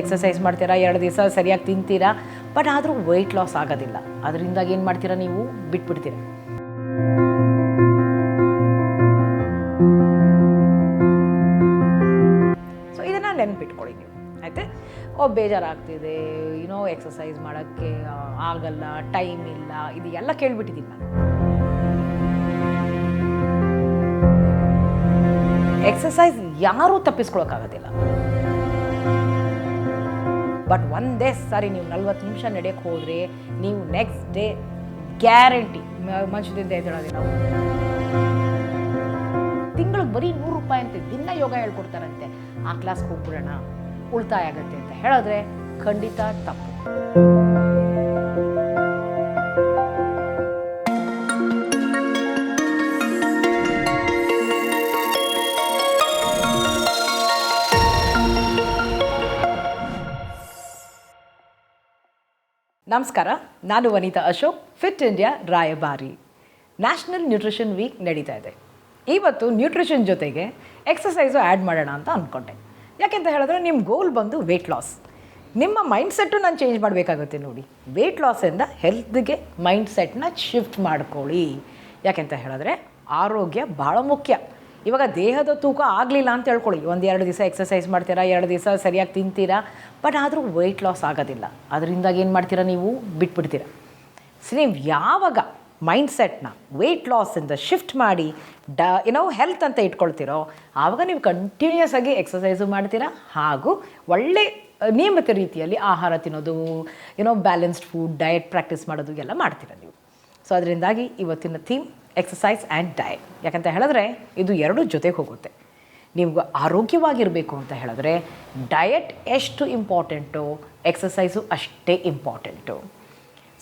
Exercise ಮಾಡ್ತೀರಾ, 2 ದಿವಸ ಸರಿಯಾಗಿ ತಿಂತೀರಾ, ಬಟ್ ಆದರೂ ವೆಯ್ಟ್ ಲಾಸ್ ಆಗೋದಿಲ್ಲ. ಅದರಿಂದಾಗಿ ಏನು ಮಾಡ್ತೀರಾ, ನೀವು ಬಿಟ್ಬಿಡ್ತೀರ. ಸೊ ಇದನ್ನು ನೆನ್ಪಿಟ್ಕೊಳ್ಳಿ ನೀವು, ಆಯಿತಾ? ಬೇಜಾರಾಗ್ತಿದೆ, ಎಕ್ಸಸೈಸ್ ಮಾಡೋಕ್ಕೆ ಆಗಲ್ಲ, ಟೈಮ್ ಇಲ್ಲ, ಇದು ಎಲ್ಲ ಕೇಳಿಬಿಟ್ಟಿದ್ದೀನಿ ನಾನು. ಎಕ್ಸಸೈಸ್ ಯಾರೂ ತಪ್ಪಿಸ್ಕೊಳಕ್ಕಾಗೋದಿಲ್ಲ. ಬಟ್ ಒಂದೇ ಸಾರಿ ನೀವು 40 ನಿಮಿಷ ನಡೆಯೋಕ್ಕೆ ಹೋದರೆ ನೀವು ನೆಕ್ಸ್ಟ್ ಡೇ ಗ್ಯಾರಂಟಿ ಮನುಷ್ಯದಿಂದ ಎದ್ದೇಳೋದಿಲ್ಲ. ತಿಂಗಳಿಗೆ ಬರೀ ₹100 ಅಂತೆ ದಿನ ಯೋಗ ಹೇಳ್ಕೊಡ್ತಾರಂತೆ. ಆ ಕ್ಲಾಸ್ಗೆ ಹೋಗ್ಬಿಡೋಣ, ಉಳಿತಾಯ ಆಗುತ್ತೆ ಅಂತ ಹೇಳಿದ್ರೆ ಖಂಡಿತ ತಪ್ಪು. ನಮಸ್ಕಾರ, ನಾನು ವನಿತಾ ಅಶೋಕ್, ಫಿಟ್ ಇಂಡಿಯಾ ರಾಯಭಾರಿ. ನ್ಯಾಷನಲ್ ನ್ಯೂಟ್ರಿಷನ್ ವೀಕ್ ನಡೀತಾ ಇದೆ. ಇವತ್ತು ನ್ಯೂಟ್ರಿಷನ್ ಜೊತೆಗೆ ಎಕ್ಸಸೈಸು ಆ್ಯಡ್ ಮಾಡೋಣ ಅಂತ ಅಂದ್ಕೊಂಡೆ. ಯಾಕೆಂತ ಹೇಳಿದ್ರೆ ನಿಮ್ಮ ಗೋಲ್ ಬಂದು ವೆಯ್ಟ್ ಲಾಸ್. ನಿಮ್ಮ ಮೈಂಡ್ಸೆಟ್ಟು ನಾನು ಚೇಂಜ್ ಮಾಡಬೇಕಾಗುತ್ತೆ ನೋಡಿ. ವೆಯ್ಟ್ ಲಾಸಿಂದ ಹೆಲ್ತ್ಗೆ ಮೈಂಡ್ಸೆಟ್ನ ಶಿಫ್ಟ್ ಮಾಡ್ಕೊಳ್ಳಿ. ಯಾಕೆಂತ ಹೇಳಿದ್ರೆ ಆರೋಗ್ಯ ಭಾಳ ಮುಖ್ಯ. ಇವಾಗ ದೇಹದ ತೂಕ ಆಗಲಿಲ್ಲ ಅಂತ ಹೇಳ್ಕೊಳ್ಳಿ, 1-2 ದಿವಸ ಎಕ್ಸಸೈಸ್ ಮಾಡ್ತೀರಾ, 2 ದಿವಸ ಸರಿಯಾಗಿ ತಿಂತೀರಾ, ಬಟ್ ಆದರೂ ವೆಯ್ಟ್ ಲಾಸ್ ಆಗೋದಿಲ್ಲ. ಅದರಿಂದಾಗಿ ಏನು ಮಾಡ್ತೀರಾ, ನೀವು ಬಿಟ್ಬಿಡ್ತೀರ. ಸೊ ನೀವು ಯಾವಾಗ ಮೈಂಡ್ಸೆಟ್ನ ವೆಯ್ಟ್ ಲಾಸಿಂದ ಶಿಫ್ಟ್ ಮಾಡಿ ಹೆಲ್ತ್ ಅಂತ ಇಟ್ಕೊಳ್ತೀರೋ, ಆವಾಗ ನೀವು ಕಂಟಿನ್ಯೂಸ್ ಆಗಿ ಎಕ್ಸಸೈಸು ಮಾಡ್ತೀರಾ, ಹಾಗೂ ಒಳ್ಳೆ ನಿಯಮಿತ ರೀತಿಯಲ್ಲಿ ಆಹಾರ ತಿನ್ನೋದು, ಬ್ಯಾಲೆನ್ಸ್ಡ್ ಫುಡ್ ಡಯಟ್ ಪ್ರಾಕ್ಟೀಸ್ ಮಾಡೋದು ಎಲ್ಲ ಮಾಡ್ತೀರ ನೀವು. ಸೊ ಅದರಿಂದಾಗಿ ಇವತ್ತಿನ ಥೀಮ್ ಎಕ್ಸಸೈಸ್ ಆ್ಯಂಡ್ ಡಯಟ್. ಯಾಕಂತ ಹೇಳಿದ್ರೆ ಇದು ಎರಡೂ ಜೊತೆಗೆ ಹೋಗುತ್ತೆ. ನೀವು ಆರೋಗ್ಯವಾಗಿರಬೇಕು ಅಂತ ಹೇಳಿದ್ರೆ ಡಯಟ್ ಎಷ್ಟು ಇಂಪಾರ್ಟೆಂಟು, ಎಕ್ಸಸೈಸು ಅಷ್ಟೇ ಇಂಪಾರ್ಟೆಂಟು.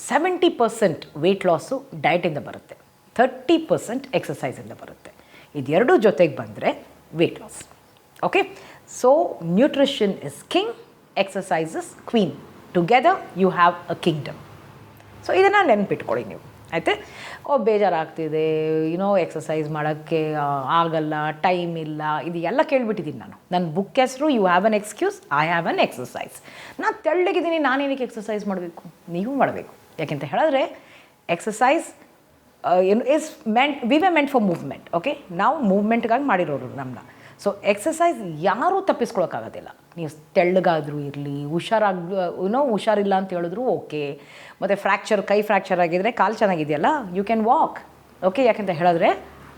70% ವೆಯ್ಟ್ ಲಾಸು ಡಯಟಿಂದ ಬರುತ್ತೆ, 30% ಎಕ್ಸಸೈಸಿಂದ ಬರುತ್ತೆ. ಇದೆರಡೂ ಜೊತೆಗೆ ಬಂದರೆ weight loss. Okay, so nutrition is king, exercise is queen. Together you have a kingdom. So ಇದನ್ನು ನೆನ್ಪಿಟ್ಕೊಳ್ಳಿ ನೀವು, ಆಯಿತಾ? ಬೇಜಾರಾಗ್ತಿದೆ, ಎಕ್ಸಸೈಸ್ ಮಾಡೋಕ್ಕೆ ಆಗಲ್ಲ, ಟೈಮ್ ಇಲ್ಲ, ಇದು ಎಲ್ಲ ಕೇಳಿಬಿಟ್ಟಿದ್ದೀನಿ ನಾನು. ನನ್ನ ಬುಕ್ ಹೆಸರು you have an excuse, I have an exercise. ನಾನು ತೆಳ್ಳಗಿದ್ದೀನಿ, ನಾನೇನಕ್ಕೆ ಎಕ್ಸಸೈಸ್ ಮಾಡಬೇಕು? ನೀವು ಮಾಡಬೇಕು. ಯಾಕೆಂತ ಹೇಳಿದ್ರೆ exercise is meant, we were meant for movement. Okay, ನಾವು ಮೂವ್ಮೆಂಟ್ಗಾಗಿ ಮಾಡಿರೋರು ನಮ್ಮನ್ನ. ಸೊ ಎಕ್ಸಸೈಸ್ ಯಾರೂ ತಪ್ಪಿಸ್ಕೊಳಕ್ಕಾಗೋದಿಲ್ಲ. ನೀವು ತೆಳ್ಳಗಾದರೂ ಇರಲಿ, ಹುಷಾರಿಲ್ಲ ಅಂತ ಹೇಳಿದ್ರು ಓಕೆ. ಮತ್ತು ಕೈ ಫ್ರ್ಯಾಕ್ಚರ್ ಆಗಿದ್ದರೆ ಕಾಲು ಚೆನ್ನಾಗಿದೆಯಲ್ಲ, ಯು ಕ್ಯಾನ್ ವಾಕ್. ಓಕೆ, ಯಾಕೆಂತ ಹೇಳಿದ್ರೆ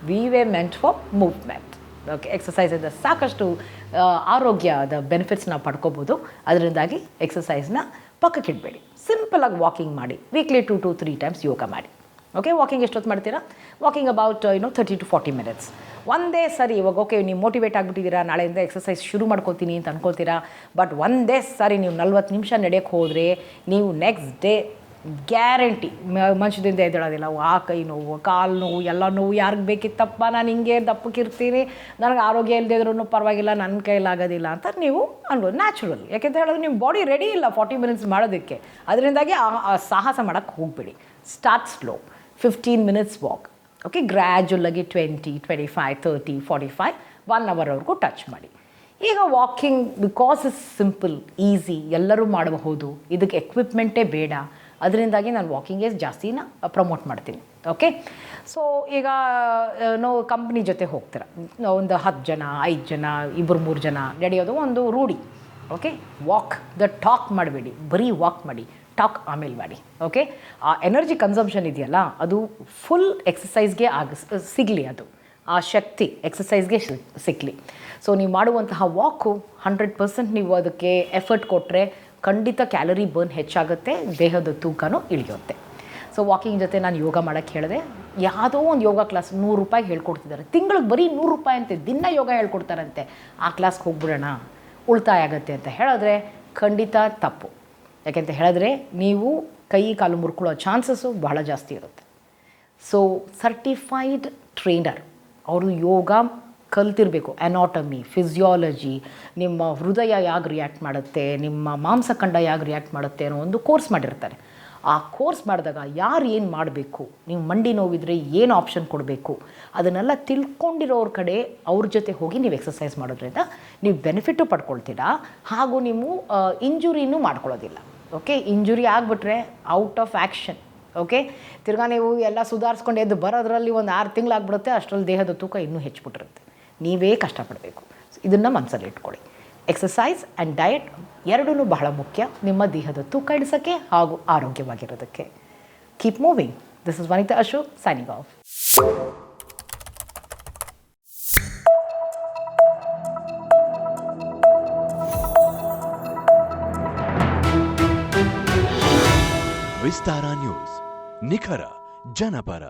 we were meant for movement. Okay, ಎಕ್ಸಸೈಸಿಂದ ಸಾಕಷ್ಟು ಆರೋಗ್ಯದ ಬೆನಿಫಿಟ್ಸ್ ನಾವು ಪಡ್ಕೋಬೋದು. ಅದರಿಂದಾಗಿ ಎಕ್ಸಸೈಸ್ನ ಪಕ್ಕಕ್ಕಿಡಬೇಡಿ. ಸಿಂಪಲಾಗಿ ವಾಕಿಂಗ್ ಮಾಡಿ, ವೀಕ್ಲಿ 2 to 3 ಟೈಮ್ಸ್ ಯೋಗ ಮಾಡಿ. ಓಕೆ, ವಾಕಿಂಗ್ ಎಷ್ಟೊತ್ತು ಮಾಡ್ತೀರಾ? Walking about 30 to 40 minutes. ಒಂದೇ ಸರಿ ಇವಾಗ ಓಕೆ ನೀವು ಮೋಟಿವೇಟ್ ಆಗಿಬಿಟ್ಟಿದ್ದೀರಾ, ನಾಳೆಯಿಂದ ಎಕ್ಸಸೈಸ್ ಶುರು ಮಾಡ್ಕೊತೀನಿ ಅಂತ ಅನ್ಕೊಳ್ತೀರಾ, ಬಟ್ ಒಂದೇ ಸಾರಿ ನೀವು 40 ನಿಮಿಷ ನಡೆಯೋಕ್ಕೆ ಹೋದರೆ ನೀವು ನೆಕ್ಸ್ಟ್ ಡೇ ಗ್ಯಾರಂಟಿ ಮನುಷ್ಯದಿಂದ ಎದ್ದೇಳೋದಿಲ್ಲ. ಆ ಕೈ ನೋವು, ಕಾಲು ನೋವು, ಎಲ್ಲ ನೋವು ಯಾರಿಗೆ ಬೇಕಿತ್ತಪ್ಪ, ನಾನು ಹಿಂಗೆ ದಪ್ಪಕ್ಕಿರ್ತೀನಿ, ನನಗೆ ಆರೋಗ್ಯ ಇಲ್ಲದೆ ಇದ್ರೂ ಪರವಾಗಿಲ್ಲ, ನನ್ನ ಕೈಲಾಗೋದಿಲ್ಲ ಅಂತ ನೀವು ಅನ್ಬೋದು. ನ್ಯಾಚುರಲ್. ಯಾಕೆಂತ ಹೇಳಿದ್ರೆ ನಿಮ್ಮ ಬಾಡಿ ರೆಡಿ ಇಲ್ಲ 40 ಮಿನಿಟ್ಸ್ ಮಾಡೋದಕ್ಕೆ. ಅದರಿಂದಾಗಿ ಆ ಸಾಹಸ ಮಾಡೋಕ್ಕೆ ಹೋಗಬೇಡಿ. Start slow, 15 minutes walk. Okay, ಗ್ರ್ಯಾಜುವಲಾಗಿ 20, 25, 30, 45, 1 ಅವರ್ವರೆಗೂ ಟಚ್ ಮಾಡಿ. ಈಗ walking because is simple, easy, ಎಲ್ಲರೂ ಮಾಡಬಹುದು, ಇದಕ್ಕೆ ಎಕ್ವಿಪ್ಮೆಂಟೇ ಬೇಡ. ಅದರಿಂದಾಗಿ ನಾನು ವಾಕಿಂಗೇ ಜಾಸ್ತಿನ ಪ್ರಮೋಟ್ ಮಾಡ್ತೀನಿ. ಓಕೆ, ಸೊ ಈಗ ನಾವು ಕಂಪ್ನಿ ಜೊತೆ ಹೋಗ್ತೀರ, ಒಂದು 10 ಜನ, 5 ಜನ, 2-3 ಜನ ನಡೆಯೋದು ಒಂದು ರೂಢಿ. ಓಕೆ, ವಾಕ್ ದ ಟಾಕ್ ಮಾಡಬೇಡಿ, ಬರೀ ವಾಕ್ ಮಾಡಿ, ಟಾಕ್ ಆಮೇಲೆ ಮಾಡಿ. ಓಕೆ, ಆ ಎನರ್ಜಿ ಕನ್ಸಂಪ್ಷನ್ ಇದೆಯಲ್ಲ, ಅದು ಫುಲ್ ಎಕ್ಸಸೈಸ್ಗೆ ಸಿಗಲಿ, ಅದು ಆ ಶಕ್ತಿ ಎಕ್ಸಸೈಸ್ಗೆ ಸಿಗಲಿ. ಸೊ ನೀವು ಮಾಡುವಂತಹ ವಾಕು 100% ನೀವು ಅದಕ್ಕೆ ಎಫರ್ಟ್ ಕೊಟ್ಟರೆ ಖಂಡಿತ ಕ್ಯಾಲರಿ ಬರ್ನ್ ಹೆಚ್ಚಾಗುತ್ತೆ, ದೇಹದ ತೂಕನೂ ಇಳಿಯುತ್ತೆ. ಸೊ ವಾಕಿಂಗ್ ಜೊತೆ ನಾನು ಯೋಗ ಮಾಡೋಕ್ಕೆ ಹೇಳಿದೆ. ಯಾವುದೋ ಒಂದು ಯೋಗ ಕ್ಲಾಸ್ ₹100 ಹೇಳ್ಕೊಡ್ತಿದ್ದಾರೆ. ತಿಂಗಳಿಗೆ ಬರೀ ₹100 ಅಂತೆ ದಿನ ಯೋಗ ಹೇಳ್ಕೊಡ್ತಾರಂತೆ. ಆ ಕ್ಲಾಸ್ಗೆ ಹೋಗ್ಬಿಡೋಣ, ಉಳಿತಾಯ ಆಗುತ್ತೆ ಅಂತ ಹೇಳಿದ್ರೆ ಖಂಡಿತ ತಪ್ಪು. ಯಾಕೆಂತ ಹೇಳಿದ್ರೆ ನೀವು ಕೈ ಕಾಲು ಮುರ್ಕೊಳ್ಳೋ ಚಾನ್ಸಸ್ಸು ಬಹಳ ಜಾಸ್ತಿ ಇರುತ್ತೆ. ಸೊ ಸರ್ಟಿಫೈಡ್ ಟ್ರೈನರ್ ಅವರು ಯೋಗ ಕಲ್ತಿರಬೇಕು. ಅನಾಟಮಿ, ಫಿಸಿಯಾಲಜಿ, ನಿಮ್ಮ ಹೃದಯ ಹೇಗೆ ರಿಯಾಕ್ಟ್ ಮಾಡುತ್ತೆ, ನಿಮ್ಮ ಮಾಂಸಖಂಡ ಹೇಗೆ ರಿಯಾಕ್ಟ್ ಮಾಡುತ್ತೆ ಅನ್ನೋ ಒಂದು ಕೋರ್ಸ್ ಮಾಡಿರ್ತಾರೆ. ಆ ಕೋರ್ಸ್ ಮಾಡಿದಾಗ ಯಾರು ಏನು ಮಾಡಬೇಕು, ನೀವು ಮಂಡಿ ನೋವಿದ್ರೆ ಏನು ಆಪ್ಷನ್ ಕೊಡಬೇಕು, ಅದನ್ನೆಲ್ಲ ತಿಳ್ಕೊಂಡಿರೋರ ಕಡೆ ಅವ್ರ ಜೊತೆ ಹೋಗಿ ನೀವು ಎಕ್ಸಸೈಸ್ ಮಾಡೋದ್ರಿಂದ ನೀವು ಬೆನಿಫಿಟ್ಟು ಪಡ್ಕೊಳ್ತೀರಾ, ಹಾಗೂ ನೀವು ಇಂಜುರಿನೂ ಮಾಡ್ಕೊಳ್ಳೋದಿಲ್ಲ. ಓಕೆ, ಇಂಜುರಿ ಆಗಿಬಿಟ್ರೆ ಔಟ್ ಆಫ್ ಆ್ಯಕ್ಷನ್. ಓಕೆ, ತಿರ್ಗಾ ನೀವು ಎಲ್ಲ ಸುಧಾರಿಸ್ಕೊಂಡು ಎದ್ದು ಬರೋದ್ರಲ್ಲಿ ಒಂದು 6 ತಿಂಗಳಾಗ್ಬಿಡುತ್ತೆ, ಅಷ್ಟರಲ್ಲಿ ದೇಹದ ತೂಕ ಇನ್ನೂ ಹೆಚ್ಚಿಬಿಟ್ಟಿರುತ್ತೆ. ನೀವೇ ಕಷ್ಟಪಡಬೇಕು. ಇದನ್ನು ಮನಸ್ಸಲ್ಲಿ ಇಟ್ಕೊಳ್ಳಿ. ಎಕ್ಸಸೈಸ್ ಆ್ಯಂಡ್ ಡಯಟ್ ಎರಡೂ ಬಹಳ ಮುಖ್ಯ ನಿಮ್ಮ ದೇಹದ ತೂಕ ಇಳಿಸೋಕ್ಕೆ ಹಾಗೂ ಆರೋಗ್ಯವಾಗಿರೋದಕ್ಕೆ. Keep moving. This is Vanitha Ashok signing off. Vistara news, ನಿಖರ ಜನಪರ.